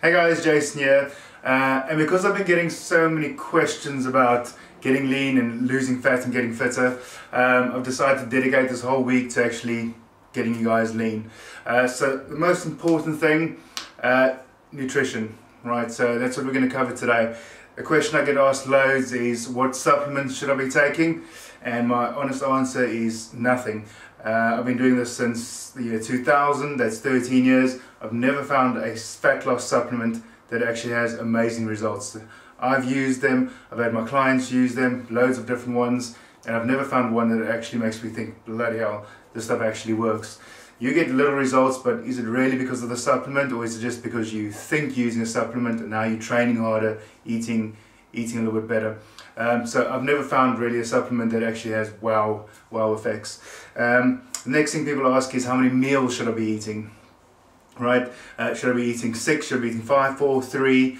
Hey guys, Jason here. And because I've been getting so many questions about getting lean and losing fat and getting fitter, I've decided to dedicate this whole week to actually getting you guys lean. So the most important thing, nutrition, right? So that's what we're going to cover today. A question I get asked loads is, what supplements should I be taking? And my honest answer is nothing. I've been doing this since the year 2000, that's 13 years. I've never found a fat loss supplement that actually has amazing results. I've used them, I've had my clients use them, loads of different ones, and I've never found one that actually makes me think, bloody hell, this stuff actually works. You get little results, but is it really because of the supplement, or is it just because you think using a supplement and now you're training harder, eating a little bit better? So I've never found really a supplement that actually has wow effects. The next thing people ask is, how many meals should I be eating? Right? Should I be eating 6? Should I be eating 5, 4, 3?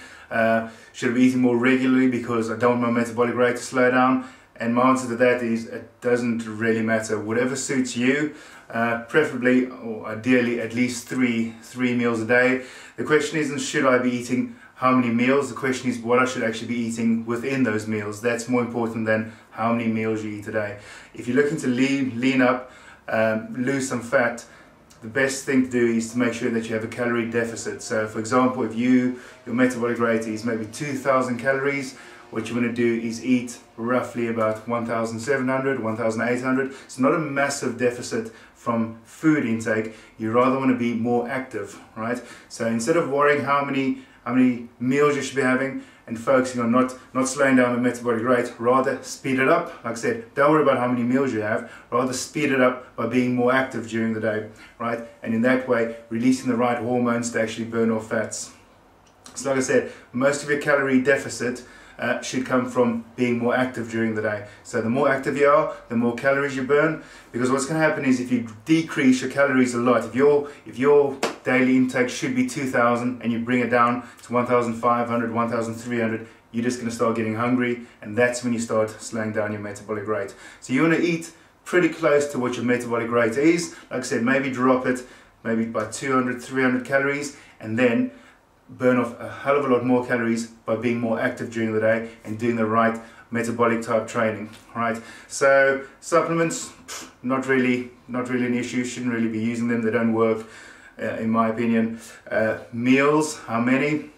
Should I be eating more regularly because I don't want my metabolic rate to slow down? And my answer to that is, it doesn't really matter. Whatever suits you, preferably or ideally at least three meals a day. The question isn't should I be eating how many meals, the question is what I should actually be eating within those meals. That's more important than how many meals you eat a day. If you're looking to lean up, lose some fat, the best thing to do is to make sure that you have a calorie deficit. So for example, if your metabolic rate is maybe 2,000 calories, what you want to do is eat roughly about 1,700, 1,800. It's not a massive deficit from food intake. You rather want to be more active, right? So instead of worrying how many meals you should be having and focusing on not slowing down the metabolic rate, rather speed it up. Like I said, don't worry about how many meals you have, rather speed it up by being more active during the day, right? And in that way, releasing the right hormones to actually burn off fats. So like I said, most of your calorie deficit should come from being more active during the day. So the more active you are, the more calories you burn, because what's going to happen is if you decrease your calories a lot, if your daily intake should be 2,000 and you bring it down to 1,500, 1,300, you're just going to start getting hungry, and that's when you start slowing down your metabolic rate. So you want to eat pretty close to what your metabolic rate is. Like I said, maybe drop it maybe by 200, 300 calories, and then burn off a hell of a lot more calories by being more active during the day and doing the right metabolic type training, right? So supplements, not really an issue. Shouldn't really be using them. They don't work, in my opinion. Meals, how many?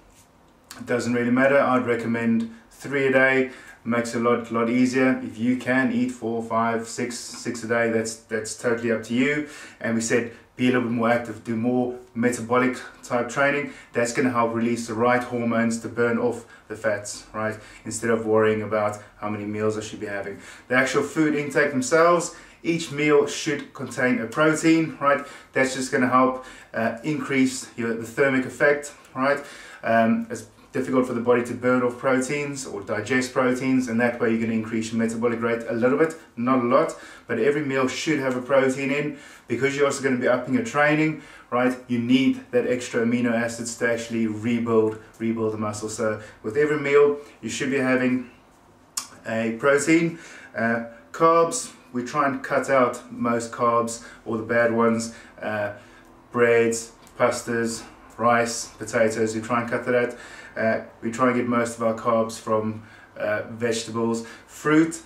Doesn't really matter. I'd recommend 3 a day. Makes it a lot easier. If you can eat 4, 5, 6 a day, that's totally up to you. And we said be a little bit more active, do more metabolic type training. That's going to help release the right hormones to burn off the fats, right? Instead of worrying about how many meals I should be having. The actual food intake themselves, each meal should contain a protein, right? That's just going to help increase the thermic effect, right? It's difficult for the body to burn off proteins or digest proteins, and that way you're going to increase your metabolic rate a little bit, not a lot, but every meal should have a protein in, because you're also going to be upping your training, right? You need that extra amino acids to actually rebuild the muscle. So with every meal you should be having a protein. Carbs, we try and cut out most carbs, or the bad ones, breads, pastas, rice, potatoes, we try and cut that out. We try and get most of our carbs from vegetables. Fruit,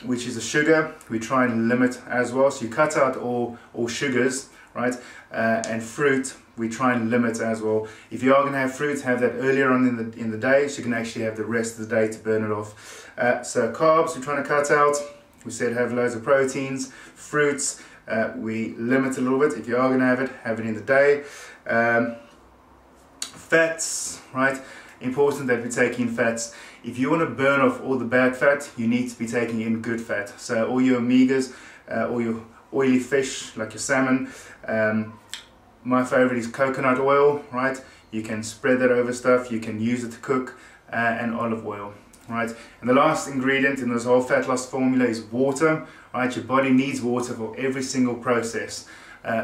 which is a sugar, we try and limit as well. So you cut out all sugars, right? And fruit, we try and limit as well. If you are going to have fruit, have that earlier on in the day, so you can actually have the rest of the day to burn it off. So carbs, we're trying to cut out. We said have loads of proteins. Fruits, we limit a little bit. If you are going to have it in the day. Fats, right? Important that we take in fats. If you want to burn off all the bad fat, you need to be taking in good fat. So all your omegas, all your oily fish like your salmon. My favorite is coconut oil, right? You can spread that over stuff, you can use it to cook, and olive oil, right? And the last ingredient in this whole fat loss formula is water, right? Your body needs water for every single process.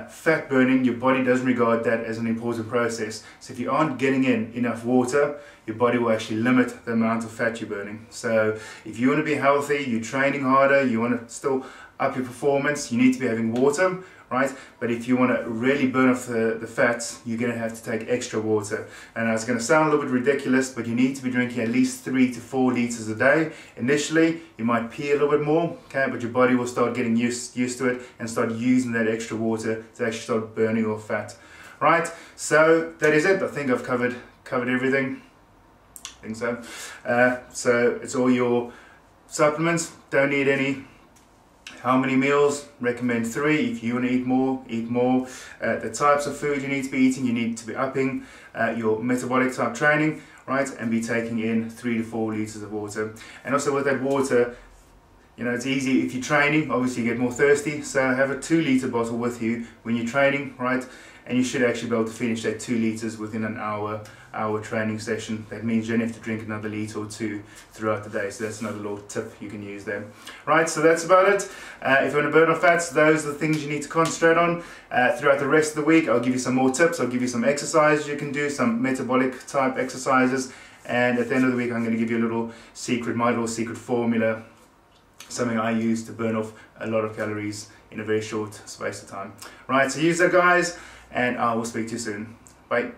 Fat burning, your body doesn't regard that as an important process. So if you aren't getting in enough water, your body will actually limit the amount of fat you're burning. So if you want to be healthy, you're training harder, you want to still up your performance, you need to be having water, right? But if you want to really burn off the fats, you're going to have to take extra water. And it's going to sound a little bit ridiculous, but you need to be drinking at least 3 to 4 liters a day. Initially, you might pee a little bit more, okay, but your body will start getting used to it and start using that extra water to actually start burning off fat. Right, so that is it. I think I've covered everything. I think so. So it's all your supplements. Don't need any. How many meals? Recommend 3. If you want to eat more, eat more. The types of food you need to be eating, you need to be upping your metabolic type training, right, and be taking in 3 to 4 liters of water. And also with that water, you know, it's easy if you're training, obviously you get more thirsty, so have a 2 liter bottle with you when you're training, right? And you should actually be able to finish that 2 liters within an hour training session. That means you don't have to drink another liter or 2 throughout the day. So that's another little tip you can use there. Right, so that's about it. If you want to burn off fats, those are the things you need to concentrate on. Throughout the rest of the week, I'll give you some more tips. I'll give you some exercises you can do, some metabolic type exercises. And at the end of the week, I'm going to give you a little secret, my little secret formula, something I use to burn off a lot of calories in a very short space of time. Right, so use that, guys, and I will speak to you soon. Bye.